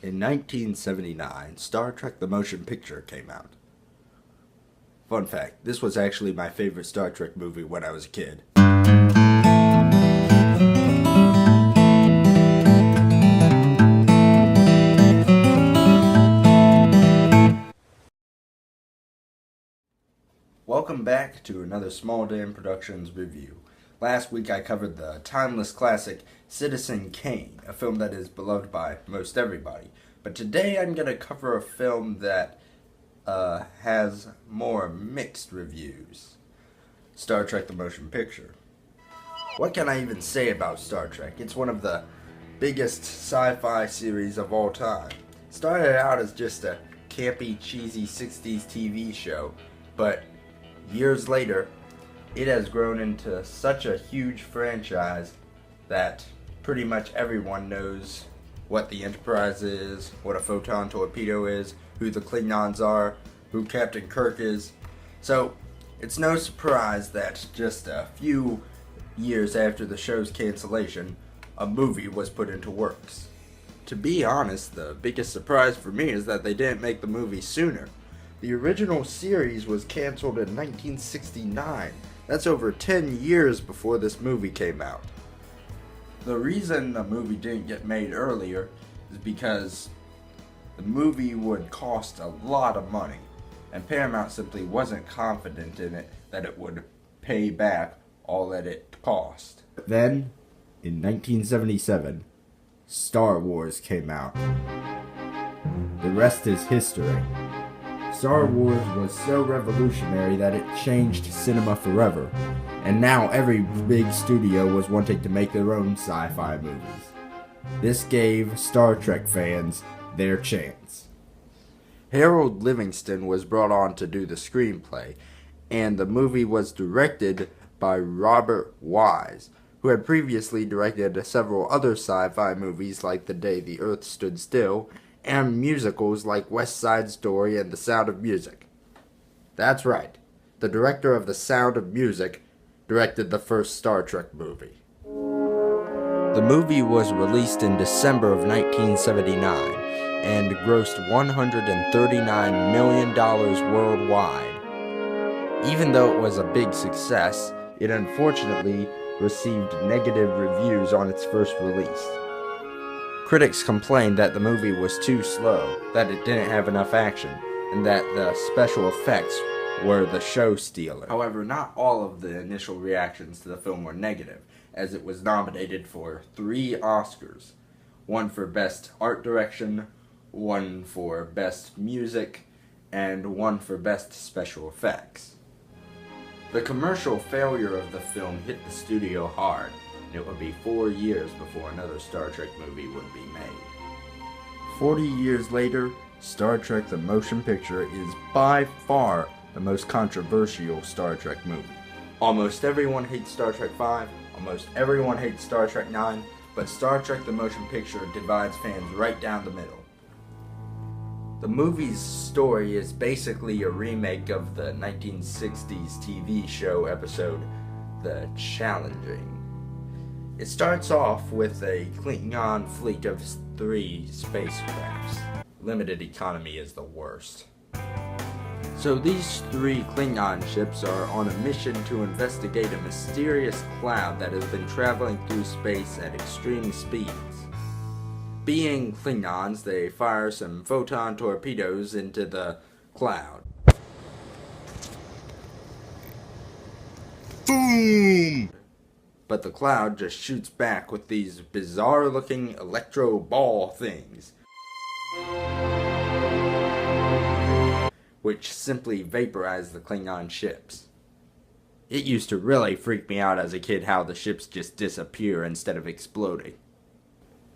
In 1979, Star Trek the Motion Picture came out. Fun fact, this was actually my favorite Star Trek movie when I was a kid. Welcome back to another Small Dam Productions review. Last week I covered the timeless classic Citizen Kane, a film that is beloved by most everybody. But today I'm going to cover a film that has more mixed reviews. Star Trek the Motion Picture. What can I even say about Star Trek? It's one of the biggest sci-fi series of all time. It started out as just a campy, cheesy 60s TV show, but years later, it has grown into such a huge franchise that pretty much everyone knows what the Enterprise is, what a photon torpedo is, who the Klingons are, who Captain Kirk is. So, it's no surprise that just a few years after the show's cancellation, a movie was put into works. To be honest, the biggest surprise for me is that they didn't make the movie sooner. The original series was canceled in 1969. That's over 10 years before this movie came out. The reason the movie didn't get made earlier is because the movie would cost a lot of money, and Paramount simply wasn't confident in it that it would pay back all that it cost. Then, in 1977, Star Wars came out. The rest is history. Star Wars was so revolutionary that it changed cinema forever, and now every big studio was wanting to make their own sci-fi movies. This gave Star Trek fans their chance. Harold Livingston was brought on to do the screenplay, and the movie was directed by Robert Wise, who had previously directed several other sci-fi movies like The Day the Earth Stood Still, and musicals like West Side Story and The Sound of Music. That's right, the director of The Sound of Music directed the first Star Trek movie. The movie was released in December of 1979 and grossed $139 million worldwide. Even though it was a big success, it unfortunately received negative reviews on its first release. Critics complained that the movie was too slow, that it didn't have enough action, and that the special effects were the show stealer. However, not all of the initial reactions to the film were negative, as it was nominated for 3 Oscars. One for Best Art Direction, one for Best Music, and one for Best Special Effects. The commercial failure of the film hit the studio hard. It would be 4 years before another Star Trek movie would be made. 40 years later, Star Trek the Motion Picture is by far the most controversial Star Trek movie. Almost everyone hates Star Trek V, almost everyone hates Star Trek IX, but Star Trek the Motion Picture divides fans right down the middle. The movie's story is basically a remake of the 1960s TV show episode, The Challenging. It starts off with a Klingon fleet of 3 spacecrafts. Limited economy is the worst. So these 3 Klingon ships are on a mission to investigate a mysterious cloud that has been traveling through space at extreme speeds. Being Klingons, they fire some photon torpedoes into the cloud. Boom! But the cloud just shoots back with these bizarre-looking electro ball things, which simply vaporize the Klingon ships. It used to really freak me out as a kid how the ships just disappear instead of exploding.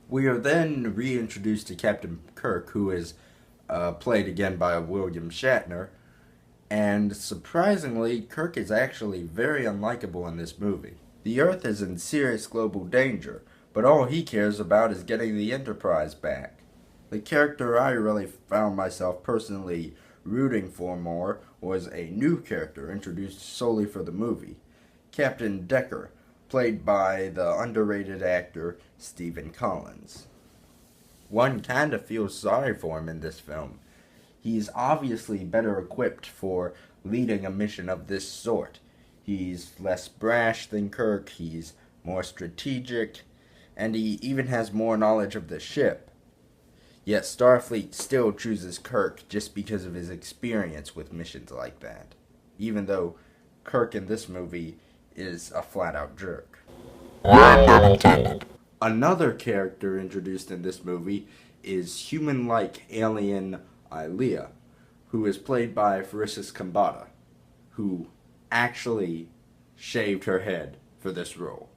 We are then reintroduced to Captain Kirk, who is played again by William Shatner, and surprisingly, Kirk is actually very unlikable in this movie. The Earth is in serious global danger, but all he cares about is getting the Enterprise back. The character I really found myself personally rooting for more was a new character introduced solely for the movie, Captain Decker, played by the underrated actor Stephen Collins. one kind of feels sorry for him in this film. He's obviously better equipped for leading a mission of this sort. He's less brash than Kirk, he's more strategic, and he even has more knowledge of the ship. Yet Starfleet still chooses Kirk just because of his experience with missions like that, even though Kirk in this movie is a flat-out jerk. Another character introduced in this movie is human-like alien Ilea, who is played by Farisas Kambata, who actually shaved her head for this role.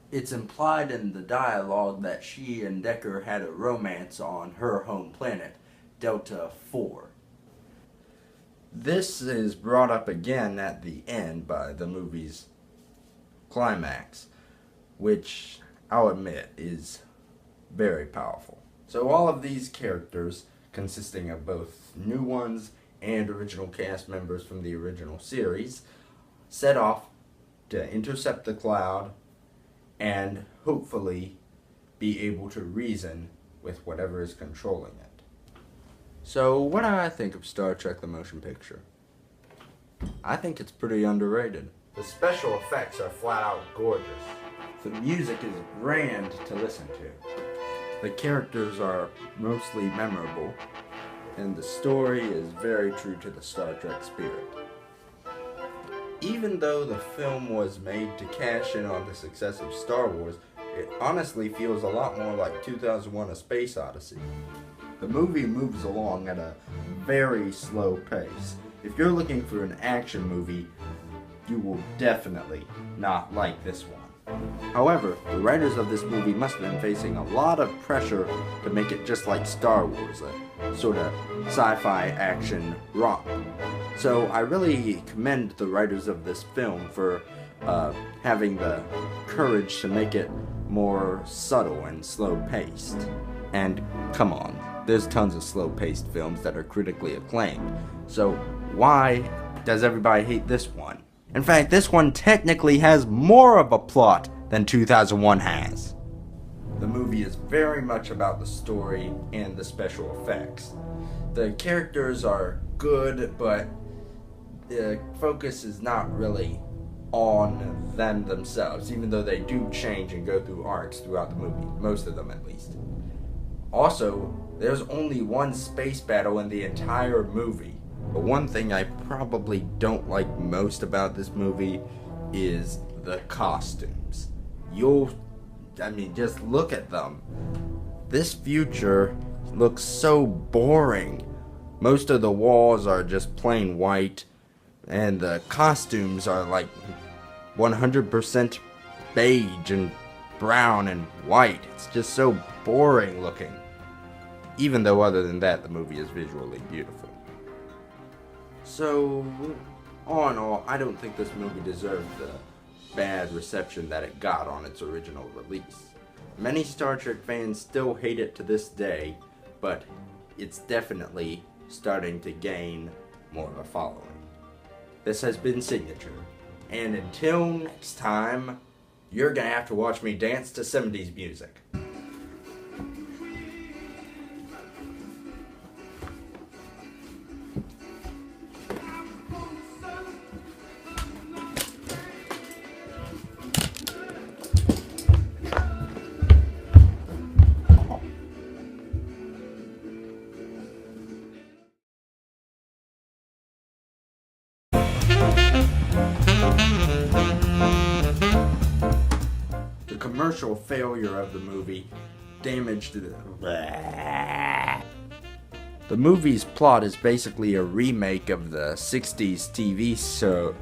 It's implied in the dialogue that she and Decker had a romance on her home planet, Delta 4. This is brought up again at the end by the movie's climax, which I'll admit is very powerful. So all of these characters, consisting of both new ones and original cast members from the original series, set off to intercept the cloud and hopefully be able to reason with whatever is controlling it. So what do I think of Star Trek the Motion Picture? I think it's pretty underrated. The special effects are flat out gorgeous. The music is grand to listen to. The characters are mostly memorable, and the story is very true to the Star Trek spirit. Even though the film was made to cash in on the success of Star Wars, it honestly feels a lot more like 2001: A Space Odyssey. The movie moves along at a very slow pace. If you're looking for an action movie, you will definitely not like this one. However, the writers of this movie must have been facing a lot of pressure to make it just like Star Wars, a sort of sci-fi action romp. So I really commend the writers of this film for having the courage to make it more subtle and slow-paced. And come on, there's tons of slow-paced films that are critically acclaimed. So why does everybody hate this one? In fact, this one technically has more of a plot than 2001 has. The movie is very much about the story and the special effects. The characters are good, but the focus is not really on them themselves, even though they do change and go through arcs throughout the movie, most of them at least. Also, there's only one space battle in the entire movie. But one thing I probably don't like most about this movie is the costumes. Just look at them. This future looks so boring. Most of the walls are just plain white, and the costumes are like 100% beige and brown and white. It's just so boring looking. Even though other than that, the movie is visually beautiful. So, all in all, I don't think this movie deserved the bad reception that it got on its original release. Many Star Trek fans still hate it to this day, but it's definitely starting to gain more of a following. This has been Signature, and until next time, you're gonna have to watch me dance to 70s music. The commercial failure of the movie damaged the movie's plot is basically a remake of the 60s TV show.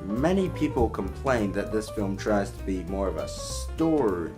Many people complain that this film tries to be more of a story.